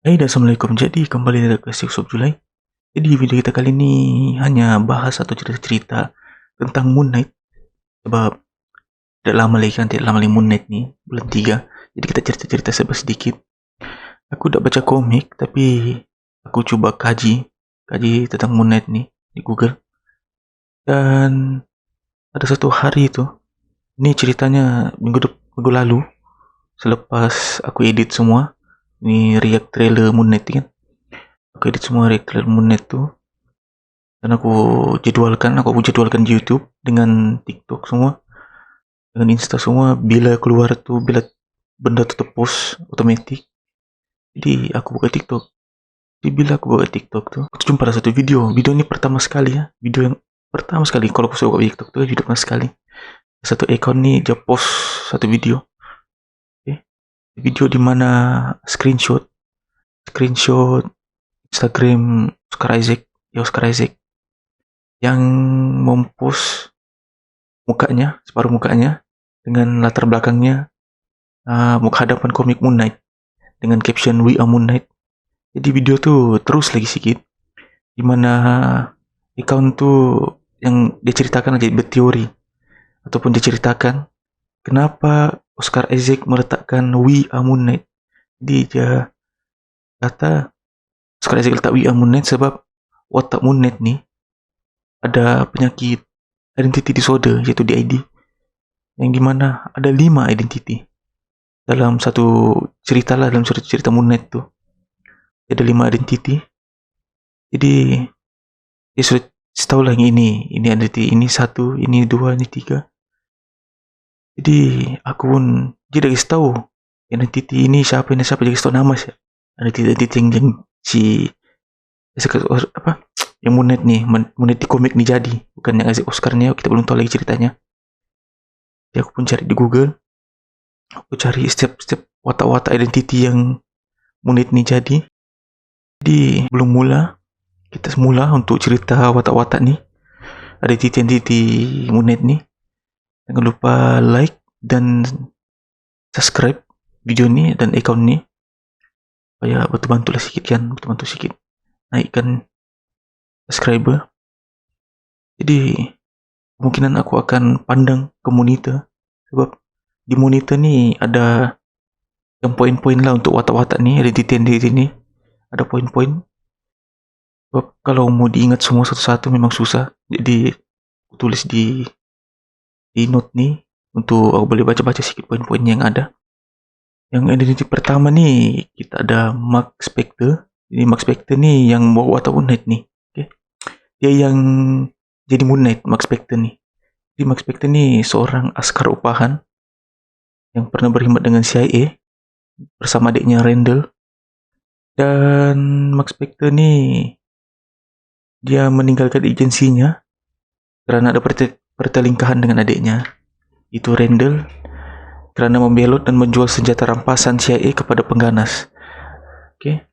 Assalamualaikum. Jadi kembali lagi ke Six of July. Jadi video kita kali ini hanya bahas atau cerita-cerita tentang Moon Knight. Sebab tidak lama lagi kan, tidak lama lagi Moon Knight nih, bulan 3. Jadi kita cerita-cerita sedikit. Aku udah baca komik, tapi aku coba kaji tentang Moon Knight nih di Google. Dan ada satu hari itu, ini ceritanya minggu lalu, selepas aku edit semua, ini react trailer Moon Knight kan. Aku edit semua react trailer Moon Knight tuh, dan aku jadwalkan di YouTube dengan TikTok semua, dengan Insta semua. Bila keluar tuh, bila benda tuh post otomatis. Jadi aku buka TikTok. Jadi bila aku buka TikTok tuh, aku jumpa ada satu video. Video ini pertama sekali ya, video yang pertama sekali kalau aku suka TikTok tuh, video pertama sekali. Satu account nih dia post satu video. Oke. Video di mana screenshot Instagram Oscar Isaac yang mempost separuh mukanya dengan latar belakangnya muka hadapan komik Moon Knight dengan caption "We are Moon Knight". Jadi video tuh terus lagi sedikit, dimana account tuh yang diceritakan aja berteori ataupun diceritakan kenapa Oscar Isaac meletakkan "We are Moon Knight". Jadi dia kata Oscar Isaac letak "We are Moon Knight" sebab watak Moon Knight nih ada penyakit identity disorder, yaitu DID, yang dimana ada 5 identity dalam satu cerita Moon Knight tuh. Ada 5 identity. Jadi dia sudah tahu lah ini identity, ini 1, ini 2, ini 3. Jadi aku pun dia udah tahu identity ini siapa dia tahu nama sih. Identity yang si yang Moon Knight nih, Moon Knight di komik nih, jadi bukan yang Oscar-nya, kita belum tahu lagi ceritanya. Jadi aku pun cari di Google, aku cari setiap watak-watak identity yang Moon Knight nih jadi. Jadi belum kita semula untuk cerita watak-watak nih, identity Moon Knight nih. Jangan lupa like dan subscribe video ini dan account ini supaya bantu sedikit naikkan subscriber. Jadi kemungkinan aku akan pandang ke monitor, sebab di monitor nih ada yang poin-poin lah untuk watak-watak nih, identity nih ada poin-poin. Sebab kalau mau diingat semua satu-satu memang susah, jadi aku tulis di note nih untuk aku boleh baca-baca sedikit poin-poin yang ada. Yang identity pertama nih kita ada Mark Spector. Ini Mark Spector nih yang bawa watak Moon Knight nih. Okay. Dia yang jadi Moon Knight, Mark Spector nih. Jadi Mark Spector nih seorang askar upahan yang pernah berkhidmat dengan CIA bersama adiknya Randall. Dan Mark Spector nih dia meninggalkan agensinya karena ada pertelingkahan dengan adiknya, itu Randall, karena membelot dan menjual senjata rampasan CIA kepada pengganas. Oke.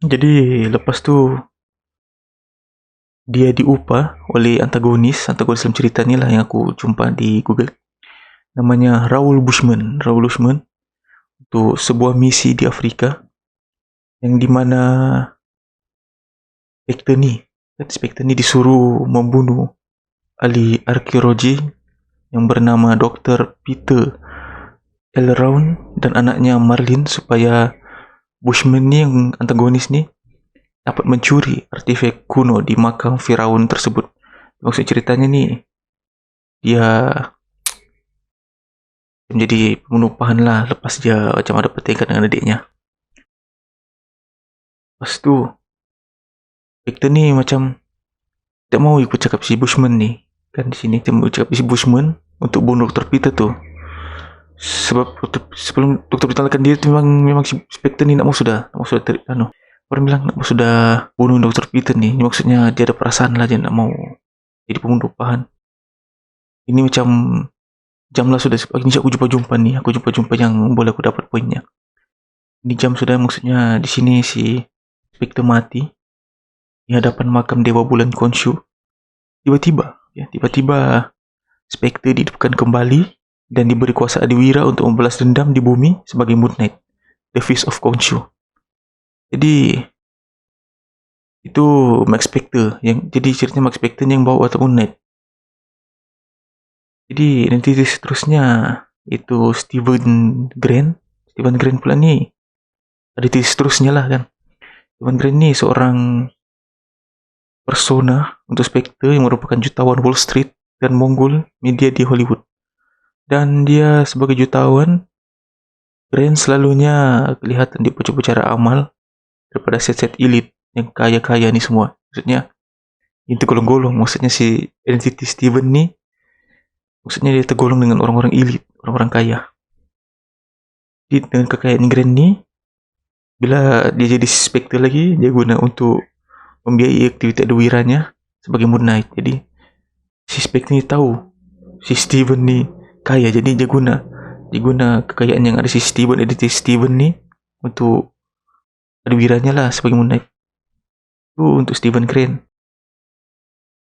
Jadi lepas tu dia diupah oleh antagonis dalam cerita ni lah yang aku jumpa di Google. Namanya Raoul Bushman untuk sebuah misi di Afrika, yang dimana Spector ni disuruh membunuh ahli arkeologi yang bernama Dr. Peter Elround dan anaknya Marlin, supaya Bushman ni yang antagonis ni dapat mencuri artefak kuno di makam Firaun tersebut. Maksud ceritanya ni dia menjadi penumpahan lah lepas dia macam ada pertengkaran dengan adiknya. Lepas tu Victor ni macam tak mau ikut cakap si Bushman ni kan, di sini dia mau cakap si Bushman untuk bunuh Dr. Peter tu. Sebab sebelum Dr. Peter lakukan dia tu memang si Spector ni nak mau sudah orang bilang nak mau sudah bunuh Dr. Peter ni. Ini maksudnya dia ada perasaan lah, dia nak mau jadi penumpahan. Ini macam jam lah sudah, ini aku jumpa yang boleh aku dapat poinnya. Ini jam sudah, maksudnya di sini si Spector mati di hadapan makam Dewa Bulan Khonshu. Tiba-tiba Spector dihidupkan kembali dan diberi kuasa adiwira untuk membalas dendam di bumi sebagai Moon Knight, The Fist of Khonshu. Jadi itu Max Spector yang jadi ceritanya Max Spector yang bawa watak Moon Knight. Jadi nanti seterusnya itu Steven Grant pula nih. Ada seterusnya lah kan. Steven Grant nih seorang persona untuk Spectre yang merupakan jutawan Wall Street dan monggol media di Hollywood. Dan dia sebagai jutawan, Grant selalunya kelihatan di pucuk cara amal daripada set-set elit yang kaya-kaya nih semua. Maksudnya itu golong-golong. Maksudnya si Identity Steven nih, maksudnya dia tergolong dengan orang-orang elit, orang-orang kaya. Jadi dengan kekayaan Grant nih, bila dia jadi Spectre lagi, dia guna untuk membiayai aktivitas wiranya sebagai Moon Knight. Jadi si Spectre ini tahu si Steven nih kaya, jadi dia guna kekayaan yang ada si Identity Steven nih untuk wiranya lah sebagai Moon Knight. Itu untuk Steven Grant.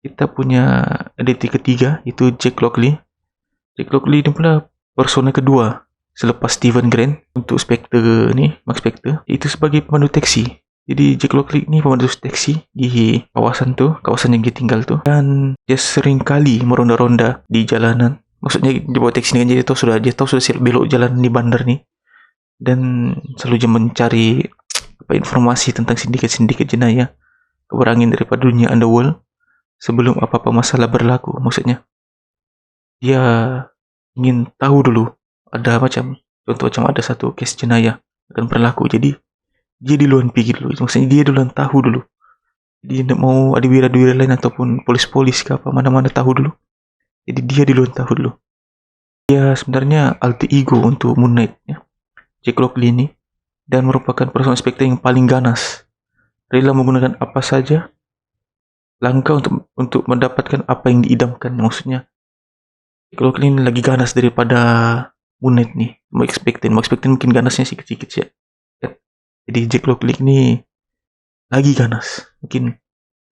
Kita punya identity ketiga, itu Jake Lockley. Jake Lockley ini pula persona kedua selepas Steven Grant untuk Spectre nih, Max Spector. Itu sebagai pemandu taksi. Jadi Jake Lockley ini pemandu taksi di kawasan yang dia tinggal tuh. Dan dia sering kali meronda-ronda di jalanan. Maksudnya dia bawa taksi dengan dia tahu sudah siap belok jalan di bandar nih. Dan selalu dia mencari informasi tentang sindikat-sindikat jenayah keberangin daripada dunia underworld sebelum apa-apa masalah berlaku. Maksudnya dia ingin tahu dulu ada contoh ada satu case jenayah akan berlaku, jadi dia duluan pikir dulu. Maksudnya dia duluan tahu dulu. Dia tidak mau ada wira lain ataupun polis ke apa mana-mana tahu dulu. Jadi dia duluan tahu dulu. Dia sebenarnya alter ego untuk Moon Knight ya. Jake Lockley ini, dan merupakan persona Spectre yang paling ganas. Rela menggunakan apa saja langkah untuk mendapatkan apa yang diidamkan. Maksudnya kalau kalian lagi ganas daripada Moon Knight nih, mau expectin mungkin ganasnya sedikit ya. Jadi Jack Lockley ini lagi ganas, mungkin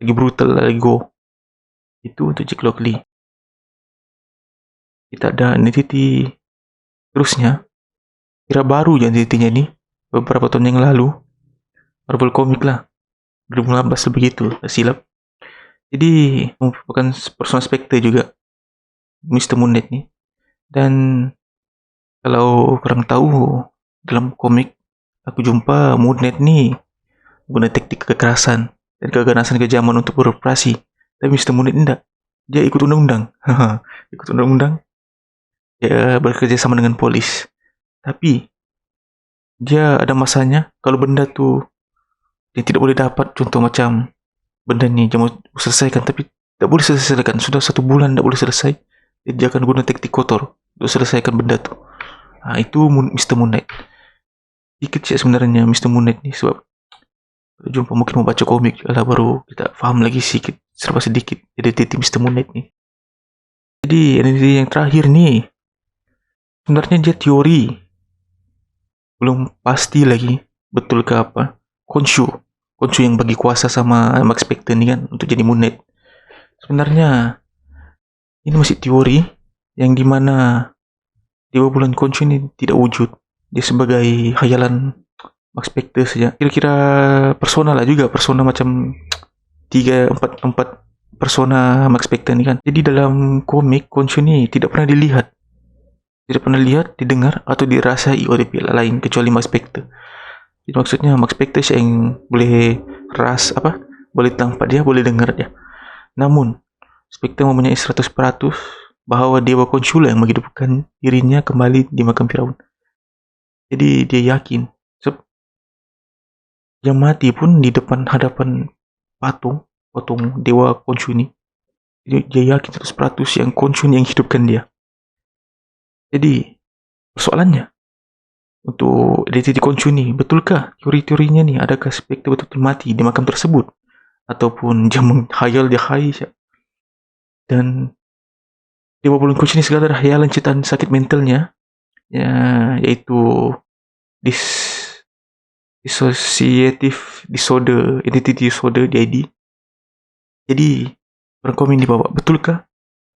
lagi brutal, lagi go. Itu untuk Jack Lockley. Kita ada identity terusnya, kira baru ya identitinya nih, beberapa tahun yang lalu, Marvel Comics lah, 2018 begitu, silap. Jadi merupakan persona Spectre juga, Mr. Moon Knight nih. Dan kalau kurang tahu, dalam komik aku jumpa Moon Knight nih guna teknik kekerasan dan keganasan kejaman untuk beroperasi. Tapi Mr. Moon Knight enggak. Dia ikut undang-undang. Ikut undang-undang. Dia bekerja sama dengan polis. Tapi dia ada masanya kalau benda tuh dia tidak boleh dapat, contoh macam benda nih dia mau selesaikan tapi tidak boleh selesaikan, sudah 1 bulan tidak boleh selesai, dia akan guna teknik kotor untuk selesaikan benda tuh. Nah, itu Mr. Moon Knight. Dikit sih sebenarnya Mr. Moon Knight nih, sebab jumpa mungkin mau baca komik lah baru kita paham lagi serba sedikit identiti Mr. Moon Knight nih. Jadi identiti yang terakhir nih, sebenarnya dia teori, belum pasti lagi betul ke apa. Khonshu yang bagi kuasa sama Max Spector nih kan untuk jadi Moon Knight. Sebenarnya ini masih teori yang dimana di bulan Khonshu ini tidak wujud. Dia sebagai khayalan Max Spector saja. Kira-kira persona lah juga, persona macam 4 persona Max Spector ini kan. Jadi dalam komik Khonshu ini tidak pernah dilihat, didengar atau dirasai oleh pihak lain kecuali Max Spector. Jadi maksudnya Max Spector yang boleh boleh tampak dia, boleh dengar dia. Namun Spector mempunyai 100% bahwa Dewa Khonshu yang menghidupkan dirinya kembali di makam Firaun. Jadi dia yakin dia mati pun di hadapan patung Dewa Khonshu ini. Jadi dia yakin 100% yang Khonshu yang hidupkan dia. Jadi persoalannya untuk identiti Khonshu nih, betulkah teori-teorinya nih, adakah Spectre betul-betul mati di makam tersebut ataupun dia menghayal dan Dewa Bulan Khonshu ini sekadar hayalan ciptaan sakit mentalnya ya, yaitu dissociative disorder, identity disorder DID. Jadi berkomen di bawah, betulkah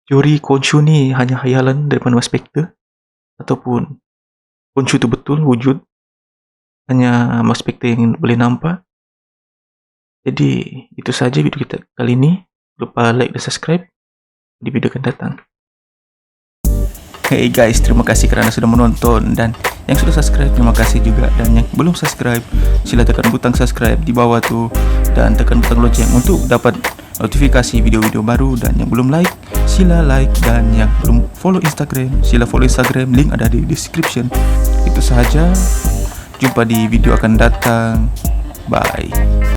teori Khonshu ini hanya hayalan daripada Mas Spectre ataupun Khonshu itu betul wujud, hanya Mas Spectre yang boleh nampak? Jadi itu saja video kita kali ini. Lupa like dan subscribe di video akan datang. Hey guys, terima kasih karena sudah menonton, dan yang sudah subscribe terima kasih juga, dan yang belum subscribe sila tekan butang subscribe di bawah tuh dan tekan butang lonceng untuk dapat notifikasi video-video baru, dan yang belum like sila like, dan yang belum follow Instagram sila follow Instagram, link ada di description. Itu saja, jumpa di video akan datang, bye.